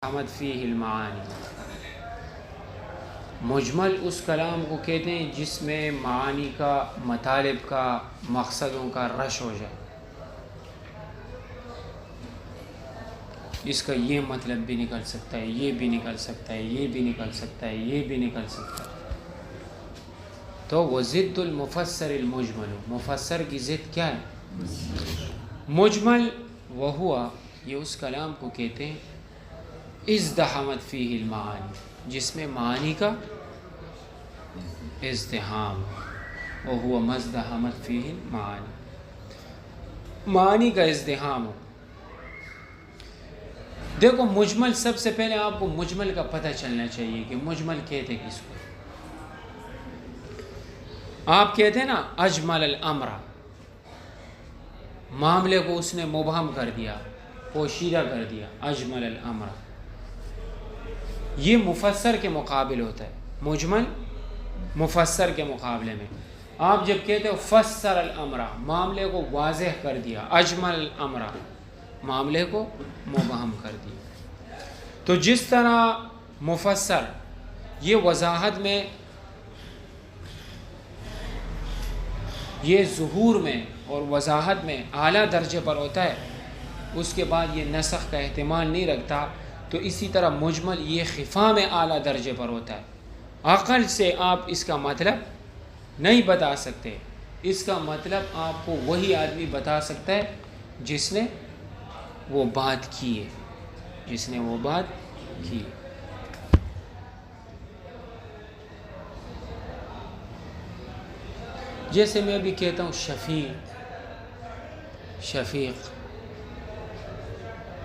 حمد فیہ المعانی، مجمل اس کلام کو کہتے ہیں جس میں معانی کا، مطالب کا، مقصدوں کا رش ہو جائے. اس کا یہ مطلب بھی نکل سکتا ہے، یہ بھی نکل سکتا ہے، یہ بھی نکل سکتا ہے، یہ بھی نکل سکتا ہے. تو وہ ضد المفسر المجمل، مفسر کی ضد کیا ہے؟ مجمل. وہ ہوا، یہ اس کلام کو کہتے ہیں ازدحمت فیہ المعانی، جس میں معانی کا ازدحام، وہ ہوا مزدحمت فیہ المعانی، معانی کا ازدحام ہو. دیکھو مجمل، سب سے پہلے آپ کو مجمل کا پتہ چلنا چاہیے کہ مجمل کہتے کس کو. آپ کہتے ہیں نا اجمل الامر، معاملے کو اس نے مبہم کر دیا، پوشیدہ کر دیا. اجمل الامر یہ مفسر کے مقابل ہوتا ہے. مجمل مفسر کے مقابلے میں. آپ جب کہتے ہو فسر الامر، معاملے کو واضح کر دیا. اجمل الامر، معاملے کو مبہم کر دیا. تو جس طرح مفسر یہ وضاحت میں، یہ ظہور میں اور وضاحت میں اعلیٰ درجے پر ہوتا ہے، اس کے بعد یہ نسخ کا احتمال نہیں رکھتا. تو اسی طرح مجمل یہ خفا میں اعلیٰ درجے پر ہوتا ہے. عقل سے آپ اس کا مطلب نہیں بتا سکتے. اس کا مطلب آپ کو وہی آدمی بتا سکتا ہے جس نے وہ بات کی ہے، جس نے وہ بات کی. جیسے میں بھی کہتا ہوں شفیق،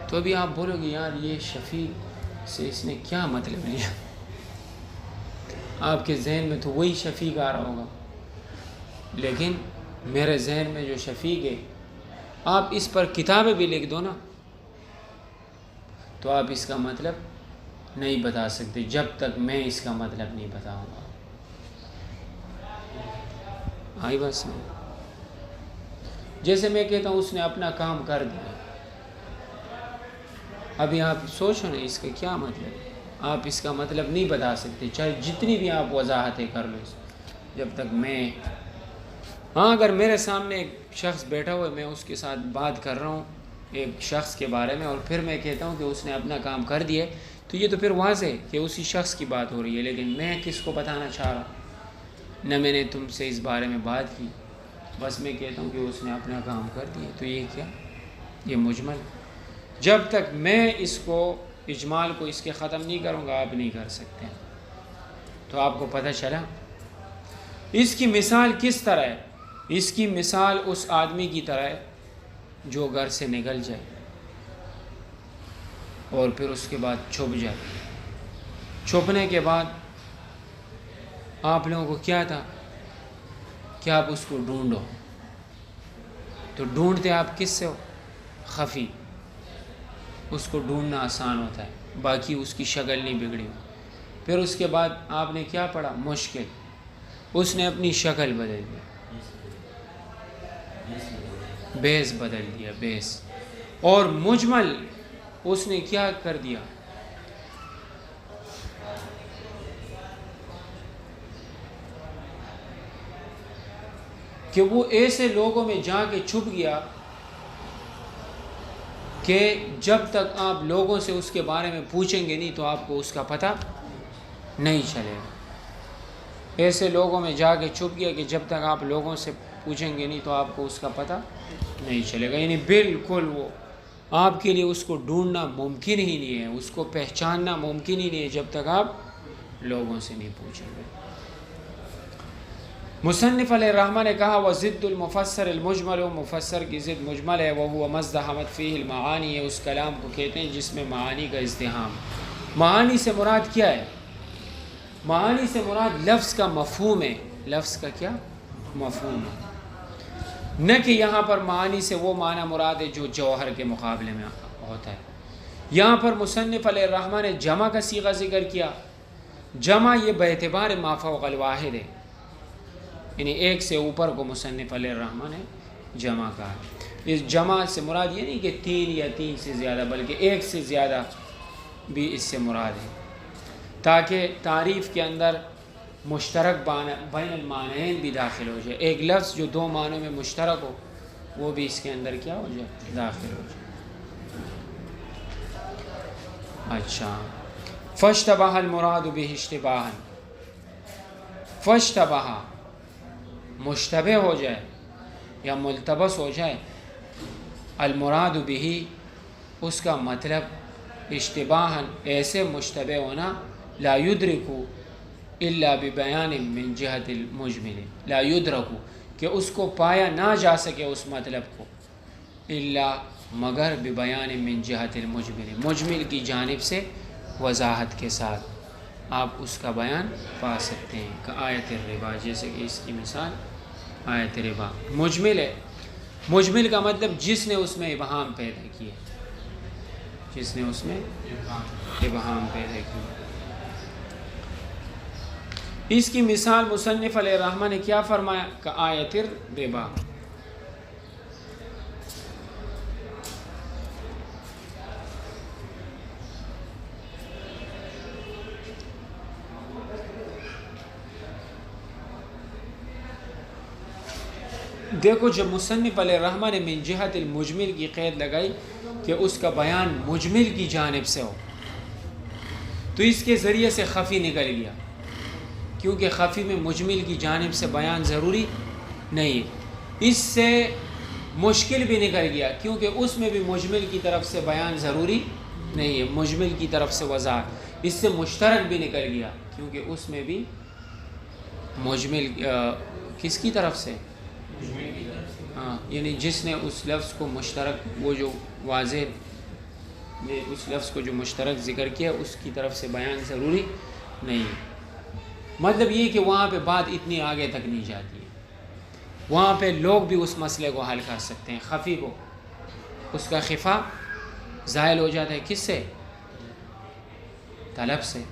تو بھی آپ بولو گے یار یہ شفیق سے اس نے کیا مطلب لیا. آپ کے ذہن میں تو وہی شفیق آ رہا ہوگا، لیکن میرے ذہن میں جو شفیق ہے، آپ اس پر کتابیں بھی لکھ دو نا، تو آپ اس کا مطلب نہیں بتا سکتے جب تک میں اس کا مطلب نہیں بتاؤں گا. آئی بس. جیسے میں کہتا ہوں اس نے اپنا کام کر دیا. ابھی آپ سوچو نا اس کا کیا مطلب ہے. آپ اس کا مطلب نہیں بتا سکتے چاہے جتنی بھی آپ وضاحتیں کر لو، جب تک میں، ہاں اگر میرے سامنے ایک شخص بیٹھا ہوا ہے، میں اس کے ساتھ بات کر رہا ہوں ایک شخص کے بارے میں، اور پھر میں کہتا ہوں کہ اس نے اپنا کام کر دیا، تو یہ تو پھر واضح ہے کہ اسی شخص کی بات ہو رہی ہے. لیکن میں کس کو بتانا چاہ رہا ہوں؟ نہ میں نے تم سے اس بارے میں بات کی، بس میں کہتا ہوں کہ اس نے اپنا کام کر دیا. تو یہ کیا؟ یہ مجمل. جب تک میں اس کو، اجمال کو اس کے ختم نہیں کروں گا، آپ نہیں کر سکتے. تو آپ کو پتہ چلا اس کی مثال کس طرح ہے. اس کی مثال اس آدمی کی طرح ہے جو گھر سے نکل جائے اور پھر اس کے بعد چھپ جائے. چھپنے کے بعد آپ لوگوں کو کیا تھا کہ آپ اس کو ڈھونڈو. تو ڈھونڈتے آپ کس سے ہو؟ خفی. اس کو ڈھونڈنا آسان ہوتا ہے، باقی اس کی شکل نہیں بگڑی. پھر اس کے بعد آپ نے کیا پڑھا؟ مشکل. اس نے اپنی شکل بدل دی، بیس بدل دیا، بیس. اور مجمل اس نے کیا کر دیا؟ کہ وہ ایسے لوگوں میں جا کے چھپ گیا کہ جب تک آپ لوگوں سے اس کے بارے میں پوچھیں گے نہیں تو آپ کو اس کا پتہ نہیں چلے گا. ایسے لوگوں میں جا کے چھپ گیا کہ جب تک آپ لوگوں سے پوچھیں گے نہیں تو آپ کو اس کا پتہ نہیں چلے گا. یعنی بالکل وہ آپ کے لیے اس کو ڈھونڈنا ممکن ہی نہیں ہے، اس کو پہچاننا ممکن ہی نہیں ہے جب تک آپ لوگوں سے نہیں پوچھیں گے. مصنف علیہ الرحمہ نے کہا وہ ضد المفسر المجمل، و مفسر کی ضد مجمل ہے. وہ ہوا مزدحمت فیہ المعانی، ہے اس کلام کو کہتے ہیں جس میں معانی کا ازدحام. معانی سے مراد کیا ہے؟ معانی سے مراد لفظ کا مفہوم ہے. لفظ کا کیا مفہوم ہے، نہ کہ یہاں پر معانی سے وہ معنی مراد ہے جو جوہر کے مقابلے میں ہوتا ہے. یہاں پر مصنف علیہ الرحمہ نے جمع کا صیغہ ذکر کیا. جمع یہ باعتبار ما فوق الواحد ہے، یعنی ایک سے اوپر کو مصنف علیہ الرحمہ نے جمع کہا. اس جمع سے مراد یہ نہیں کہ تین یا تین سے زیادہ، بلکہ ایک سے زیادہ بھی اس سے مراد ہے، تاکہ تعریف کے اندر مشترک بین المعنیین بھی داخل ہو جائے، ایک لفظ جو دو معنوں میں مشترک ہو وہ بھی اس کے اندر کیا ہو جائے، داخل ہو جائے۔ اچھا، فاشتبہ المراد به اشتباہا، فاشتبہ مشتبہ ہو جائے یا ملتبس ہو جائے، المراد به اس کا مطلب اشتباہا ایسے مشتبہ ہونا، لا یدرک الا ببیان من جہت المجمل، لا یدرک کہ اس کو پایا نہ جا سکے اس مطلب کو، الا مگر ببیان من جہت المجمل، مجمل کی جانب سے وضاحت کے ساتھ آپ اس کا بیان پا سکتے ہیں، کہ آیت الربا، جیسے کہ اس کی مثال آیت ربا مجمل ہے، مجمل کا مطلب جس نے اس میں ابہام پیدا کیا، جس نے اس میں ابہام پیدا کیا۔ اس کی مثال مصنف علیہ الرحمہ نے کیا فرمایا، کہ آیت الربا، دیکھو جب مصنف علیہ الرحمہ نے من جہت المجمل کی قید لگائی کہ اس کا بیان مجمل کی جانب سے ہو، تو اس کے ذریعے سے خفی نکل گیا، کیونکہ خفی میں مجمل کی جانب سے بیان ضروری نہیں ہے، اس سے مشکل بھی نکل گیا، کیونکہ اس میں بھی مجمل کی طرف سے بیان ضروری نہیں ہے، مجمل کی طرف سے وضاحت، اس سے مشترک بھی نکل گیا، کیونکہ اس میں بھی مجمل کس کی طرف سے، ہاں، یعنی جس نے اس لفظ کو مشترک، وہ جو واضح نے اس لفظ کو جو مشترک ذکر کیا اس کی طرف سے بیان ضروری نہیں ہے۔ مطلب یہ کہ وہاں پہ بات اتنی آگے تک نہیں جاتی ہے، وہاں پہ لوگ بھی اس مسئلے کو حل کر سکتے ہیں، خفی کو اس کا خفا زائل ہو جاتا ہے، کس سے، طلب سے،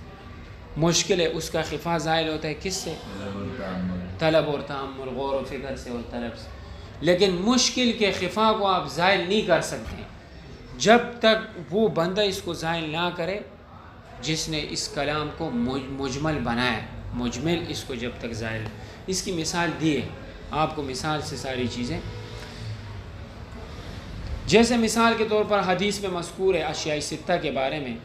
مشکل ہے اس کا خفا زائل ہوتا ہے کس سے، طلب اور تأمل، غور و فکر سے اور طلب سے، لیکن مشکل کے خفا کو آپ زائل نہیں کر سکتے جب تک وہ بندہ اس کو زائل نہ کرے جس نے اس کلام کو مجمل بنایا، مجمل اس کو جب تک زائل، اس کی مثال دی ہے آپ کو، مثال سے ساری چیزیں، جیسے مثال کے طور پر حدیث میں مذکور ہے اشیاء ستہ کے بارے میں،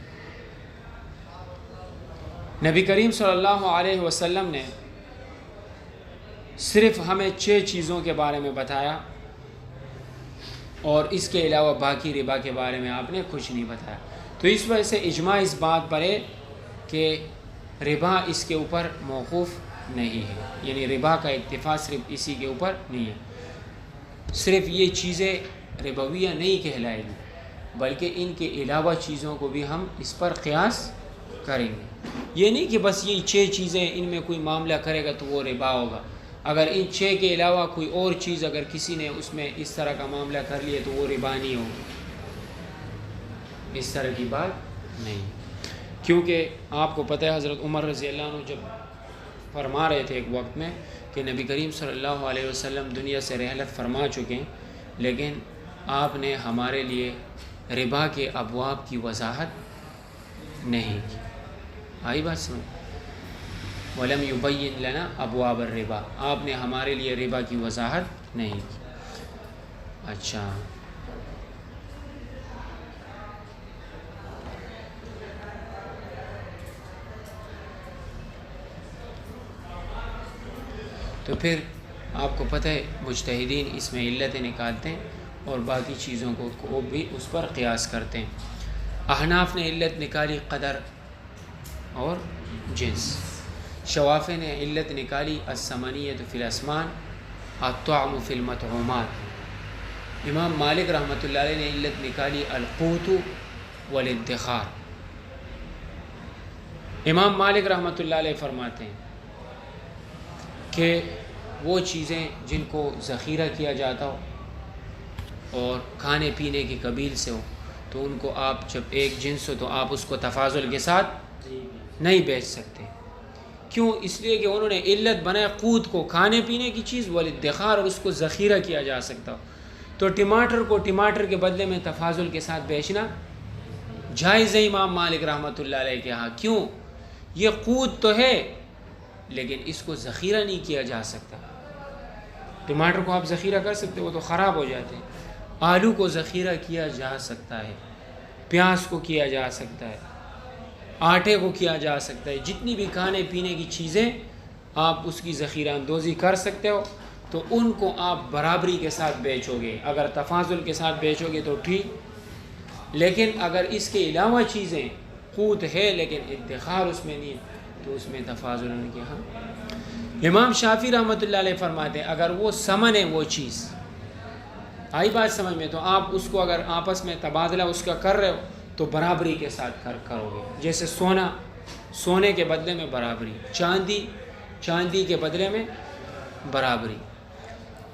نبی کریم صلی اللہ علیہ وسلم نے صرف ہمیں 6 چیزوں کے بارے میں بتایا، اور اس کے علاوہ باقی ربا کے بارے میں آپ نے کچھ نہیں بتایا، تو اس وجہ سے اجماع اس بات پر ہے کہ ربا اس کے اوپر موقوف نہیں ہے، یعنی ربا کا اکتفا صرف اسی کے اوپر نہیں ہے، صرف یہ چیزیں ربویہ نہیں کہلائیں گی، بلکہ ان کے علاوہ چیزوں کو بھی ہم اس پر قیاس کریں گے، یہ نہیں کہ بس یہ 6 چیزیں ان میں کوئی معاملہ کرے گا تو وہ ربا ہوگا، اگر ان 6 کے علاوہ کوئی اور چیز اگر کسی نے اس میں اس طرح کا معاملہ کر لیا تو وہ ربا نہیں ہوگی، اس طرح کی بات نہیں، کیونکہ آپ کو پتہ ہے حضرت عمر رضی اللہ عنہ جب فرما رہے تھے ایک وقت میں کہ نبی کریم صلی اللہ علیہ وسلم دنیا سے رحلت فرما چکے ہیں، لیکن آپ نے ہمارے لیے ربا کے ابواب کی وضاحت نہیں کی، آئی بات سمجھ، وَلَمْ يُبَيِّنْ لَنَا أَبْوَابَ الرِّبَا، آپ نے ہمارے لیے ربا کی وضاحت نہیں کی۔ اچھا، تو پھر آپ کو پتہ ہے مجتہدین اس میں علتیں نکالتے ہیں اور باقی چیزوں کو بھی اس پر قیاس کرتے ہیں۔ احناف نے علت نکالی قدر اور جنس، شوافع نے علت نکالی الثمنیۃ فی الاسمان الطعم فی المطعومات، امام مالک رحمۃ اللہ علیہ نے علت نکالی القوت والادخار۔ امام مالک رحمۃ اللہ علیہ فرماتے ہیں کہ وہ چیزیں جن کو ذخیرہ کیا جاتا ہو اور کھانے پینے کے قبیل سے ہو تو ان کو آپ جب ایک جنس ہو تو آپ اس کو تفاضل کے ساتھ نہیں بیچ سکتے، کیوں؟ اس لیے کہ انہوں نے علت بنایا قوت کو، کھانے پینے کی چیز، والادخار، اور اس کو ذخیرہ کیا جا سکتا ہو، تو ٹماٹر کو ٹماٹر کے بدلے میں تفاضل کے ساتھ بیچنا جائز ہے امام مالک رحمۃ اللہ علیہ کے ہاں. کیوں؟ یہ قوت تو ہے لیکن اس کو ذخیرہ نہیں کیا جا سکتا. ٹماٹر کو آپ ذخیرہ کر سکتے وہ تو خراب ہو جاتے ہیں. آلو کو ذخیرہ کیا جا سکتا ہے, پیاز کو کیا جا سکتا ہے, آٹے کو کیا جا سکتا ہے. جتنی بھی کھانے پینے کی چیزیں آپ اس کی ذخیرہ اندوزی کر سکتے ہو تو ان کو آپ برابری کے ساتھ بیچو گے. اگر تفاضل کے ساتھ بیچو گے تو ٹھیک, لیکن اگر اس کے علاوہ چیزیں قوت ہے لیکن ادخار اس میں نہیں ہے تو اس میں تفاضل نہیں کیا. امام شافعی رحمۃ اللہ علیہ فرماتے ہیں اگر وہ ثمن ہے, وہ چیز آئی بات سمجھ میں, تو آپ اس کو اگر آپس میں تبادلہ اس کا کر رہے ہو تو برابری کے ساتھ کرو گے. جیسے سونے کے بدلے میں برابری, چاندی کے بدلے میں برابری.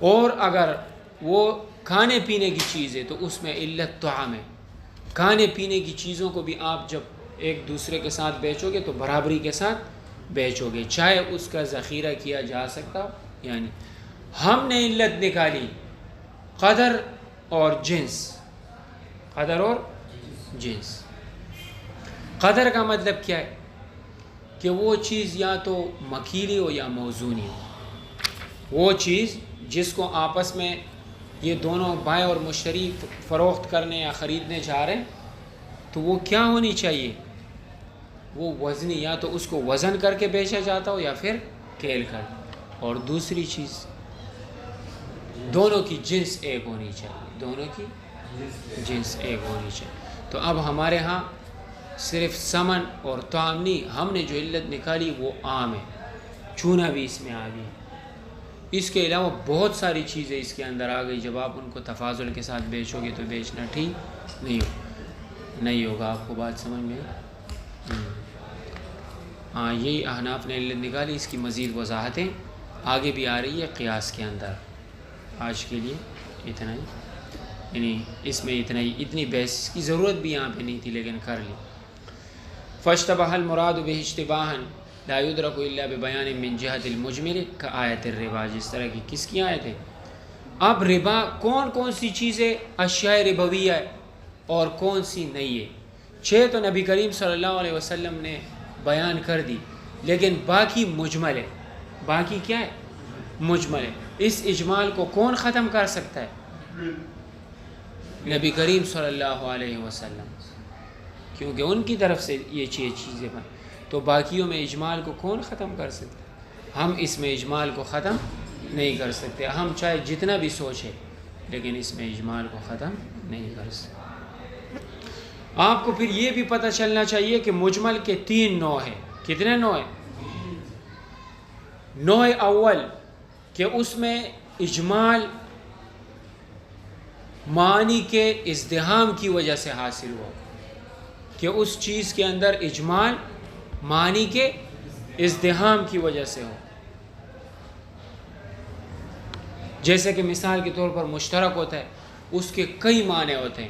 اور اگر وہ کھانے پینے کی چیز ہے تو اس میں علت طعام ہے. کھانے پینے کی چیزوں کو بھی آپ جب ایک دوسرے کے ساتھ بیچو گے تو برابری کے ساتھ بیچو گے, چاہے اس کا ذخیرہ کیا جا سکتا. یعنی ہم نے علت نکالی قدر اور جنس. قدر اور جنس. قدر کا مطلب کیا ہے کہ وہ چیز یا تو مکیلی ہو یا موزونی ہو. وہ چیز جس کو آپس میں یہ دونوں بائع اور مشتری فروخت کرنے یا خریدنے جا رہے ہیں تو وہ کیا ہونی چاہیے, وہ وزنی, یا تو اس کو وزن کر کے بیچا جاتا ہو یا پھر کیل کر. اور دوسری چیز دونوں کی جنس ایک ہونی چاہیے, دونوں کی جنس ایک ہونی چاہیے. تو اب ہمارے ہاں صرف سمن اور طعام نہیں, ہم نے جو علت نکالی وہ عام ہے. چونا بھی اس میں آ گئی. اس کے علاوہ بہت ساری چیزیں اس کے اندر آ گئی. جب آپ ان کو تفاضل کے ساتھ بیچو گے تو بیچنا ٹھیک نہیں ہوگا. آپ کو بات سمجھ میں؟ ہاں, یہی احناف نے علت نکالی. اس کی مزید وضاحتیں آگے بھی آ رہی ہے قیاس کے اندر. آج کے لیے اتنا ہی, یعنی اس میں اتنا ہی, اتنی بحث کی ضرورت بھی یہاں پہ نہیں تھی لیکن کر لی. فاشتبہ المراد به اشتباہا لا یدرک الا ببیان من جہت المجمل کآیت الربا. جس طرح کی کس کی آیت ہے؟ اب ربا کون سی چیزیں اشیاء ربویہ ہے اور کون سی نہیں ہے. 6 تو نبی کریم صلی اللہ علیہ وسلم نے بیان کر دی, لیکن باقی مجمل ہے. باقی کیا ہے؟ مجمل ہے. اس اجمال کو کون ختم کر سکتا ہے؟ نبی کریم صلی اللہ علیہ وسلم, کیونکہ ان کی طرف سے یہ چیزیں بن. تو باقیوں میں اجمال کو کون ختم کر سکتا ہے؟ ہم اس میں اجمال کو ختم نہیں کر سکتے. ہم چاہے جتنا بھی سوچیں لیکن اس میں اجمال کو ختم نہیں کر سکتے. آپ کو پھر یہ بھی پتہ چلنا چاہیے کہ مجمل کے 3 نوع ہیں. کتنے نوع ہیں؟ نوع اول کہ اس میں اجمال معنی کے ازدحام کی وجہ سے حاصل ہوا, کہ اس چیز کے اندر اجمال معنی کے ازدحام کی وجہ سے ہو. جیسے کہ مثال کے طور پر مشترک ہوتا ہے, اس کے کئی معنی ہوتے ہیں,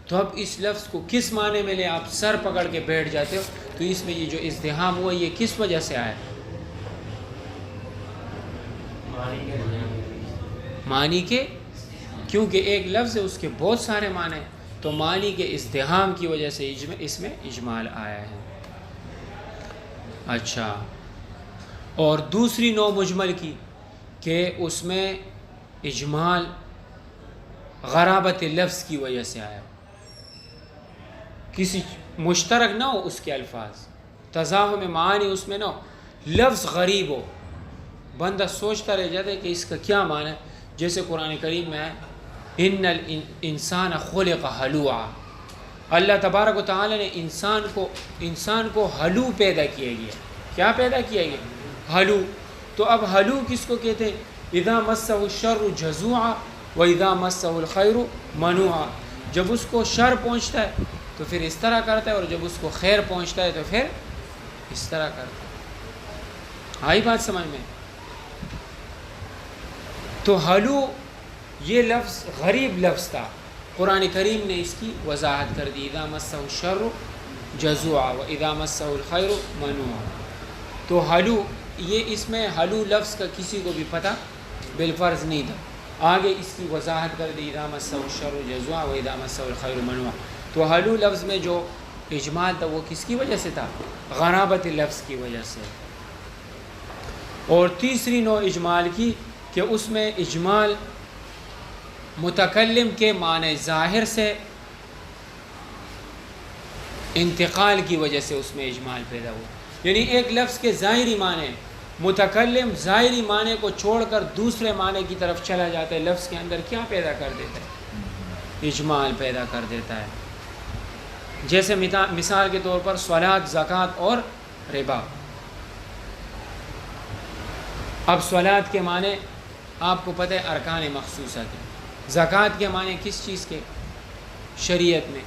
تو اب اس لفظ کو کس معنی میں لے آپ سر پکڑ کے بیٹھ جاتے ہو. تو اس میں یہ جو ازدحام ہوا یہ کس وجہ سے آیا؟ معنی کے, کیونکہ ایک لفظ ہے اس کے بہت سارے معنی ہیں, تو معنی کے ازدحام کی وجہ سے اس میں اجمال آیا ہے. اچھا, اور دوسری نوع مجمل کی کہ اس میں اجمال غرابت لفظ کی وجہ سے آیا, کسی مشترک نہ ہو اس کے الفاظ, تزاحم معانی اس میں نہ ہو, لفظ غریب ہو, بندہ سوچتا رہ جاتا ہے کہ اس کا کیا معنی ہے. جیسے قرآن کریم میں ہے ان الانسان خلق ہلوعا, اللہ تبارک و تعالی نے انسان کو ہلو پیدا کیا گیا. کیا پیدا کیا گیا؟ ہلو. تو اب ہلو کس کو کہتے ہیں؟ اذا مسہ الشر جزوعا و اذا مسہ الخیر منوعا. جب اس کو شر پہنچتا ہے تو پھر اس طرح کرتا ہے, اور جب اس کو خیر پہنچتا ہے تو پھر اس طرح کرتا ہے. آئی بات سمجھ میں؟ تو ہلو یہ لفظ غریب لفظ تھا, قرآن کریم نے اس کی وضاحت کر دی, اذا مسہ الشر جزوعا و اذا مسہ الخیر منوعا. تو ہلو, یہ اس میں ہلو لفظ کا کسی کو بھی پتہ بالفرض نہیں تھا. آگے اس کی وضاحت کر دی, اذا مسہ الشر جزوعا و اذا مسہ الخیر منوعا. تو ہلو لفظ میں جو اجمال تھا وہ کس کی وجہ سے تھا؟ غرابت لفظ کی وجہ سے. اور تیسری نوع اجمال کی کہ اس میں اجمال متکلم کے معنی ظاہر سے انتقال کی وجہ سے اس میں اجمال پیدا ہوا. یعنی ایک لفظ کے ظاہری معنی، متکلم ظاہری معنی کو چھوڑ کر دوسرے معنی کی طرف چلا جاتا ہے، لفظ کے اندر کیا پیدا کر دیتا ہے؟ اجمال پیدا کر دیتا ہے. جیسے مثال کے طور پر صلاۃ، زکوٰۃ اور ربا. اب صلاۃ کے معنی آپ کو پتہ ہے ارکان مخصوصہ کے، زکوٰۃ کے معنی کس چیز کے؟ شریعت میں،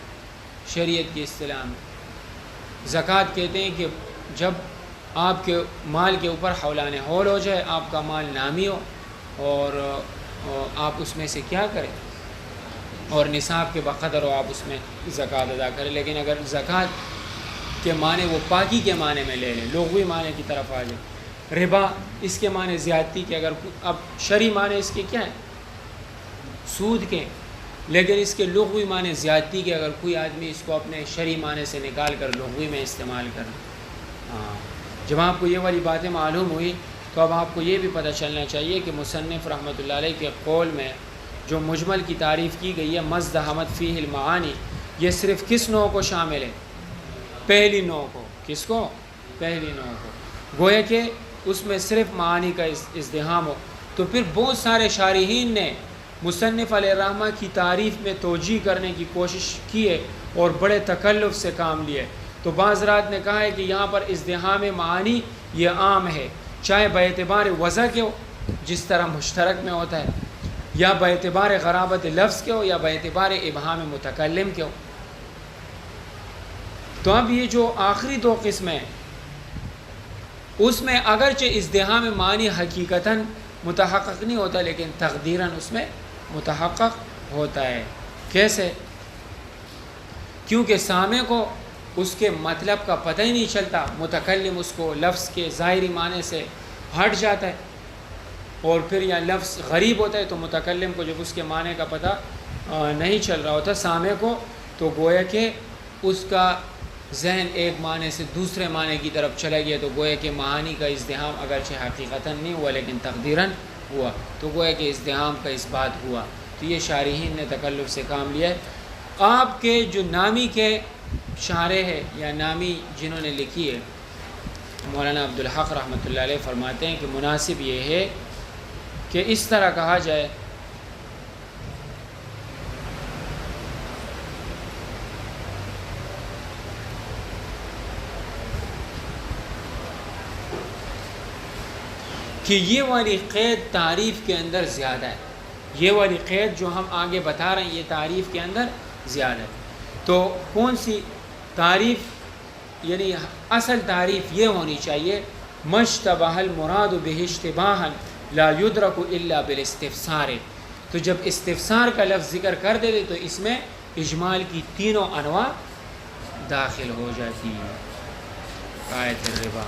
شریعت کی اصطلاح میں زکوٰۃ کہتے ہیں کہ جب آپ کے مال کے اوپر حولان حول ہو جائے، آپ کا مال نامی ہو اور آپ اس میں سے کیا کریں اور نصاب کے بقدر ہو آپ اس میں زکوٰۃ ادا کریں. لیکن اگر زکوٰۃ کے معنی وہ پاکی کے معنی میں لے لیں، لغوی معنی کی طرف آ جائے. ربا اس کے معنی زیادتی کے، اگر اب شرعی معنی اس کے کیا ہے؟ سود کے، لیکن اس کے لغوی معنی زیادتی کے. اگر کوئی آدمی اس کو اپنے شرعی معنی سے نکال کر لغوی میں استعمال کرے. جب آپ کو یہ والی باتیں معلوم ہوئی تو اب آپ کو یہ بھی پتہ چلنا چاہیے کہ مصنف رحمۃ اللہ علیہ کے قول میں جو مجمل کی تعریف کی گئی ہے مزدحمت فیہ المعانی، یہ صرف کس نوع کو شامل ہے؟ پہلی نوع کو. کس کو؟ پہلی نوع کو. گویا کہ اس میں صرف معانی کا ازدحام ہو. تو پھر بہت سارے شارحین نے مصنف علیہ الرحمہ کی تعریف میں توجیہ کرنے کی کوشش کی ہے اور بڑے تکلف سے کام لیے. تو بعض حضرات نے کہا ہے کہ یہاں پر ازدحام معانی یہ عام ہے، چاہے باعتبار وضع کے ہو جس طرح مشترک میں ہوتا ہے، یا باعتبار غرابت لفظ کے ہو، یا باعتبار ابہام متکلم کے ہو. تو اب یہ جو آخری دو قسمیں اس میں اگرچہ ازدحام معنی حقیقتاً متحقق نہیں ہوتا لیکن تقدیراً اس میں متحقق ہوتا ہے. کیسے؟ کیونکہ سامع کو اس کے مطلب کا پتہ ہی نہیں چلتا، متکلم اس کو لفظ کے ظاہری معنی سے ہٹ جاتا ہے، اور پھر یا لفظ غریب ہوتا ہے تو متکلم کو جب اس کے معنی کا پتہ نہیں چل رہا ہوتا سامع کو، تو گویا کہ اس کا ذہن ایک معنی سے دوسرے معنی کی طرف چلا گیا، تو گویا کہ معانی کا ازدحام اگرچہ حقیقتاً نہیں ہوا لیکن تقدیراً ہوا، تو گویا کہ ازدحام کا اس بات ہوا. تو یہ شارحین نے تکلف سے کام لیا ہے. آپ کے جو نامی کے شارح ہے یا نامی جنہوں نے لکھی ہے، مولانا عبدالحق رحمۃ اللہ علیہ فرماتے ہیں کہ مناسب یہ ہے کہ اس طرح کہا جائے کہ یہ والی قید تعریف کے اندر زیادہ ہے. یہ والی قید جو ہم آگے بتا رہے ہیں یہ تعریف کے اندر زیادہ ہے. تو کون سی تعریف؟ یعنی اصل تعریف یہ ہونی چاہیے مشتبہ المراد بہ اشتباہا لا یدرک الا بالاستفسار. تو جب استفسار کا لفظ ذکر کر دے تو اس میں اجمال کی تینوں انواع داخل ہو جاتی ہیں. آیت الربا.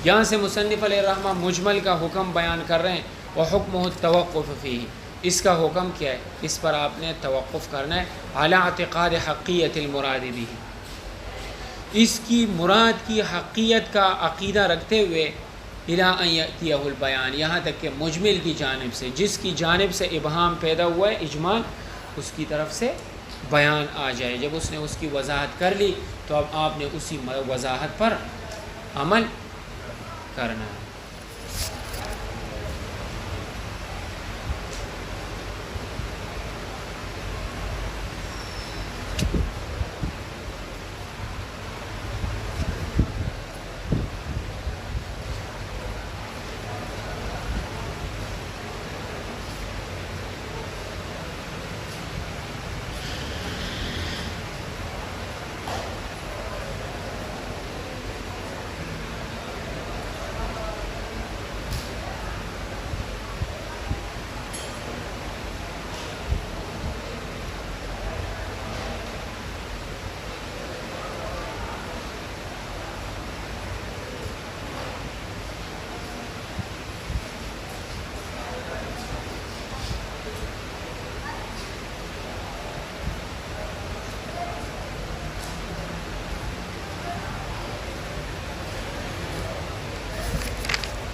یہاں سے مصنف علیہ الرحمہ مجمل کا حکم بیان کر رہے ہیں، وحکمہ التوقف فیہ. اس کا حکم کیا ہے؟ اس پر آپ نے توقف کرنا ہے. علی اعتقاد حقیت المراد بہ، اس کی مراد کی حقیقت کا عقیدہ رکھتے ہوئے الی ان یأتیہ البیان، یہاں تک کہ مجمل کی جانب سے، جس کی جانب سے ابہام پیدا ہوا ہے اجمال، اس کی طرف سے بیان آ جائے. جب اس نے اس کی وضاحت کر لی تو اب آپ نے اسی وضاحت پر عمل کرنا ہے.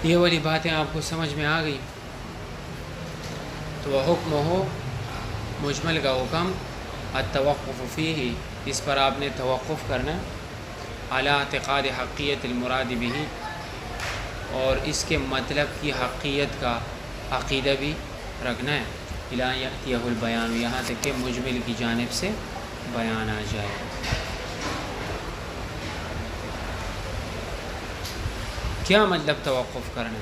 یہ والی باتیں آپ کو سمجھ میں آ گئی؟ تو حکم ہو مجمل کا حکم التوقف فیہ، اس پر آپ نے توقف کرنا، علی اعتقاد حقیت المراد بھی، اور اس کے مطلب کی حقیقت کا عقیدہ بھی رکھنا ہے، الی یأتیہ البیان، یہاں تک کہ مجمل کی جانب سے بیان آ جائے۔ کیا مطلب توقف کرنا؟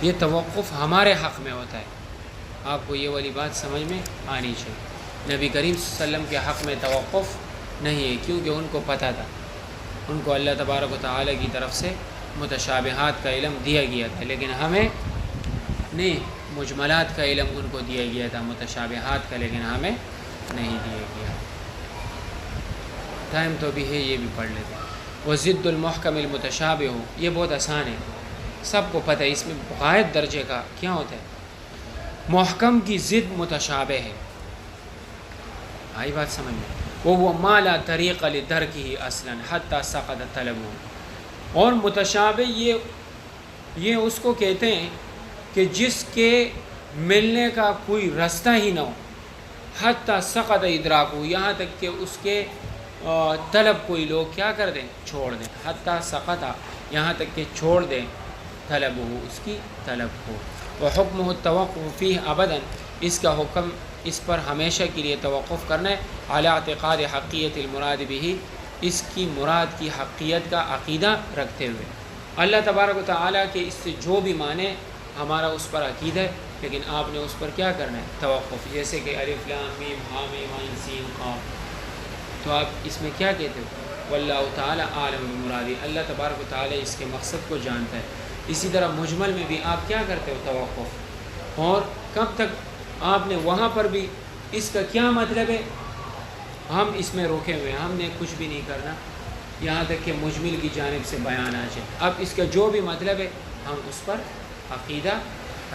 یہ توقف ہمارے حق میں ہوتا ہے، آپ کو یہ والی بات سمجھ میں آنی چاہیے۔ نبی کریم صلی اللہ علیہ وسلم کے حق میں توقف نہیں ہے، کیونکہ ان کو پتہ تھا، ان کو اللہ تبارک و تعالیٰ کی طرف سے متشابہات کا علم دیا گیا تھا، لیکن ہمیں نہیں، مجملات کا علم ان کو دیا گیا تھا، متشابہات کا لیکن ہمیں نہیں دیا گیا۔ ٹائم تو بھی ہے، یہ بھی پڑھ لیتے ہیں۔ وَضِدُّ الْمُحْكَمِ الْمُتَشَابِهُ، یہ بہت آسان ہے، سب کو پتہ ہے، اس میں غائب درجے کا کیا ہوتا ہے؟ محکم کی ضد متشابہ ہے، آئی بات سمجھ میں؟ وَهُوَ مَا لَا طَرِيقَ لِدَرْكِهِ أَصْلًا حَتَّى سَقَطَ طَلَبُهُ، اور متشابہ یہ اس کو کہتے ہیں کہ جس کے ملنے کا کوئی رستہ ہی نہ ہو، حتیٰ سقط ادراکو، یہاں تک کہ اس کے طلب کوئی لوگ کیا کر دیں، چھوڑ دیں، حتیٰ سقط، یہاں تک کہ چھوڑ دیں، طلب ہو، اس کی طلب ہو۔ وحکمہ التوقف فیہ ابدا، اس کا حکم اس پر ہمیشہ کے لیے توقف کرنا ہے، علی اعتقاد حقیت المراد بھی، اس کی مراد کی حقیقت کا عقیدہ رکھتے ہوئے۔ اللہ تبارک و تعالیٰ کے اس سے جو بھی مانے ہمارا اس پر عقیدہ ہے، لیکن آپ نے اس پر کیا کرنا ہے، توقف، جیسے کہ الف لام میم حامیم عین سین قاف، تو آپ اس میں کیا کہتے ہو، واللہ تعالیٰ عالم بمرادی، اللہ تبارک و تعالیٰ اس کے مقصد کو جانتا ہے۔ اسی طرح مجمل میں بھی آپ کیا کرتے ہو، توقف، اور کب تک آپ نے وہاں پر بھی اس کا کیا مطلب ہے، ہم اس میں روکے ہوئے ہیں، ہم نے کچھ بھی نہیں کرنا یہاں تک کہ مجمل کی جانب سے بیان آ جائے۔ اب اس کا جو بھی مطلب ہے ہم اس پر عقیدہ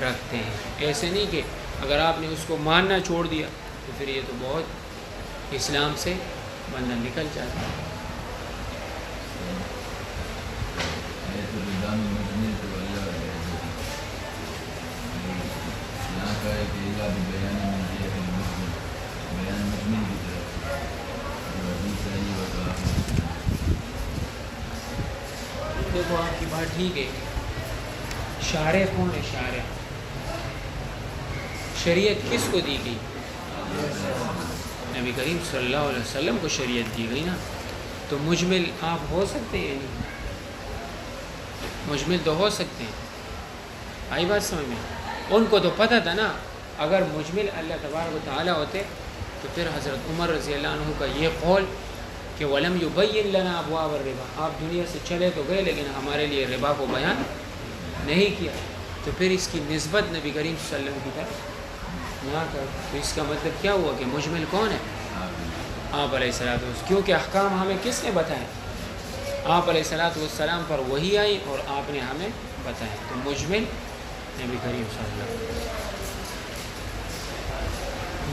رکھتے ہیں، ایسے نہیں کہ اگر آپ نے اس کو ماننا چھوڑ دیا تو پھر یہ تو بہت اسلام سے بندہ نکل جاتا ہے۔ دیکھو آپ کی بات ٹھیک ہے، شارع کون ہے؟ شارع، شریعت کس کو دی گئی؟ نبی کریم صلی اللہ علیہ وسلم کو شریعت دی گئی نا، تو مجمل آپ ہو سکتے ہیں، نہیں مجمل تو ہو سکتے ہیں، آئی بات سمجھ میں؟ ان کو تو پتہ تھا نا، اگر مجمل اللہ تبارک و تعالیٰ ہوتے تو پھر حضرت عمر رضی اللہ عنہ کا یہ قول کہ وَلَمْ يُبَيِّن لَنَا أَبْوَابَ الرِّبَا، آپ دنیا سے چلے تو گئے لیکن ہمارے لیے ربا کو بیان نہیں کیا، تو پھر اس کی نسبت نبی کریم صلی اللہ علیہ وسلم کی طرف نہ کر، تو اس کا مطلب کیا ہوا کہ مجمل کون ہے؟ آپ علیہ الصلوۃ والسلام، کیونکہ احکام ہمیں کس نے بتائے؟ آپ علیہ الصلوۃ والسلام پر وحی آئی اور آپ نے ہمیں بتایا، تو مجمل نبی کریم صلی اللہ علیہ وسلم۔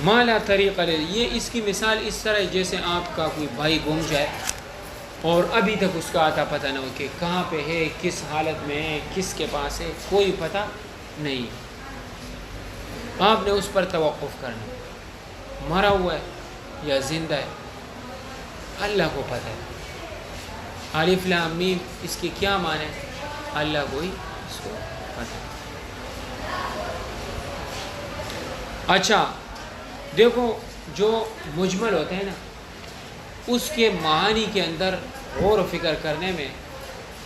ما لا طریقہ لے، یہ اس کی مثال اس طرح ہے جیسے آپ کا کوئی بھائی گم جائے اور ابھی تک اس کا آتا پتہ نہ ہو کہ کہاں پہ ہے، کس حالت میں ہے، کس کے پاس ہے، کوئی پتہ نہیں، آپ نے اس پر توقف کرنا، مرا ہوا ہے یا زندہ ہے اللہ کو پتہ ہے۔ الف لام میم اس کی کیا معنی ہے، اللہ کو ہی اس کو پتہ ہے۔ اچھا دیکھو، جو مجمل ہوتے ہیں نا، اس کے معانی کے اندر غور و فکر کرنے میں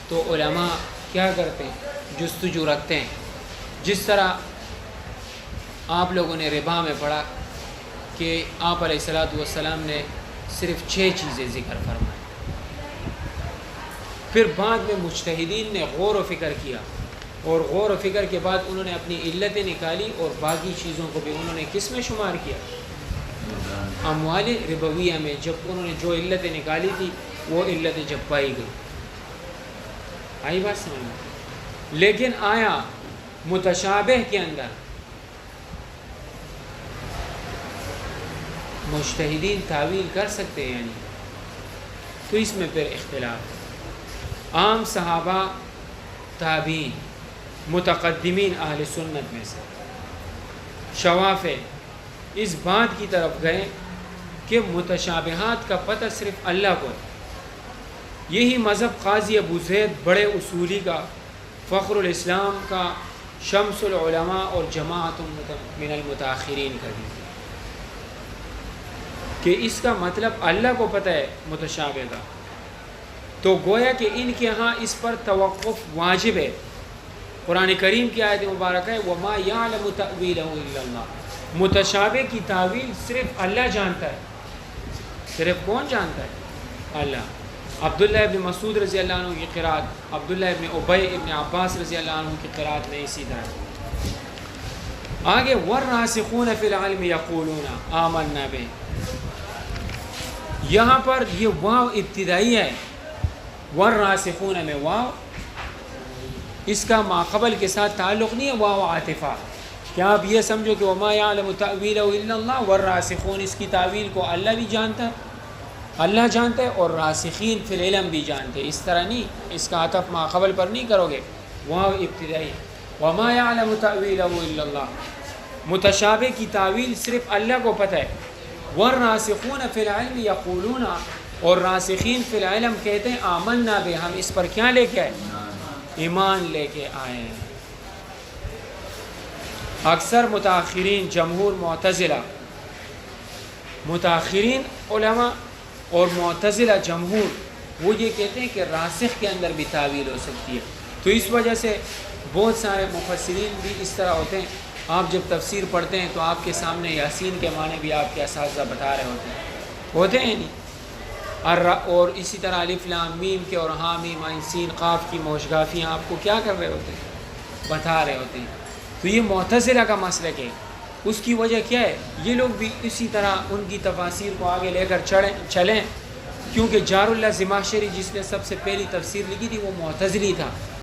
تو علماء کیا کرتے ہیں، جستجو رکھتے ہیں، جس طرح آپ لوگوں نے ربا میں پڑھا کہ آپ علیہ الصلوۃ والسلام نے صرف 6 چیزیں ذکر فرمائیں، پھر بعد میں مجتہدین نے غور و فکر کیا، اور غور و فکر کے بعد انہوں نے اپنی علتیں نکالی اور باقی چیزوں کو بھی انہوں نے کس میں شمار کیا، اموال ربویہ میں، جب انہوں نے جو علتیں نکالی تھی وہ علتیں جب پائی گئی، آئی بات سمجھ میں؟ لیکن آیا متشابہ کے اندر مجتہدین تعویل کر سکتے ہیں؟ یعنی تو اس میں پھر اختلاف. عام صحابہ، تابعین، متقدمین اہل سنت میں سے شوافع اس بات کی طرف گئے کہ متشابہات کا پتہ صرف اللہ کو ہے. یہی مذہب قاضی ابو زید بڑے اصولی کا، فخر الاسلام کا، شمس العلماء اور جماعت من المتاخرین کا بھی، کہ اس کا مطلب اللہ کو پتہ ہے متشابہ کا. تو گویا کہ ان کے ہاں اس پر توقف واجب ہے. قرآن کریم کی آیت مبارکہ ہے وَمَا يَعْلَمُ تَأْوِيلَهُ إِلَّا اللَّهُ. متشابہ کی تعویل صرف اللہ جانتا ہے. صرف کون جانتا ہے؟ اللہ. عبداللہ ابن مسعود رضی اللہ عنہ کی قرات، عبداللہ ابن ابی ابن عباس رضی اللہ عنہ کی قرات میں اسی طرح. آگے وَالرَّاسِخُونَ فِي الْعِلْمِ يَقُولُونَ آمَنَّا بِهِ. یہاں پر یہ واو ابتدائی ہے. وَالرَّاسِخُونَ میں واو، اس کا ماقبل کے ساتھ تعلق نہیں ہے واو عاطفہ. کیا آپ یہ سمجھو کہ وَمَا يَعْلَمُ تَأْوِيلَهُ إِلَّا اللَّهُ وَالرَّاسِخُونَ اس کی تعویل کو اللہ بھی جانتا ہے، اللہ جانتا ہے، اور راسخین فی العلم بھی جانتے ہیں. اس طرح نہیں، اس کا عطف ماقبل پر نہیں کرو گے. واو ابتدائی. وَمَا يَعْلَمُ تَأْوِيلَهُ إِلَّا اللَّهُ، متشابہ کی تعویل صرف اللہ کو پتہ ہے. وَالرَّاسِخُونَ فِي الْعِلْمِ يَقُولُونَ، اور راسخین فی العلم کہتے ہیں آمنا بے، ہم اس پر کیا لے کے آئے؟ ایمان لے کے آئے ہیں. اکثر متاخرین، جمہور معتزلہ، متاخرین علماء اور معتزلہ جمہور وہ یہ کہتے ہیں کہ راسخ کے اندر بھی تعویل ہو سکتی ہے. تو اس وجہ سے بہت سارے مفسرین بھی اس طرح ہوتے ہیں. آپ جب تفسیر پڑھتے ہیں تو آپ کے سامنے یاسین کے معنی بھی آپ کے اساتذہ بتا رہے ہوتے ہیں نہیں. اور اسی طرح الف لام میم کے اور حامیم عین سین قاف کی موشگافیاں آپ کو کیا کر رہے ہوتے ہیں؟ بتا رہے ہوتے ہیں. تو یہ معتزلہ کا مسلک ہے. اس کی وجہ کیا ہے؟ یہ لوگ بھی اسی طرح ان کی تفاسیر کو آگے لے کر چلیں، کیونکہ جار اللہ زمخشری جس نے سب سے پہلی تفسیر لکھی تھی وہ معتزلی تھا.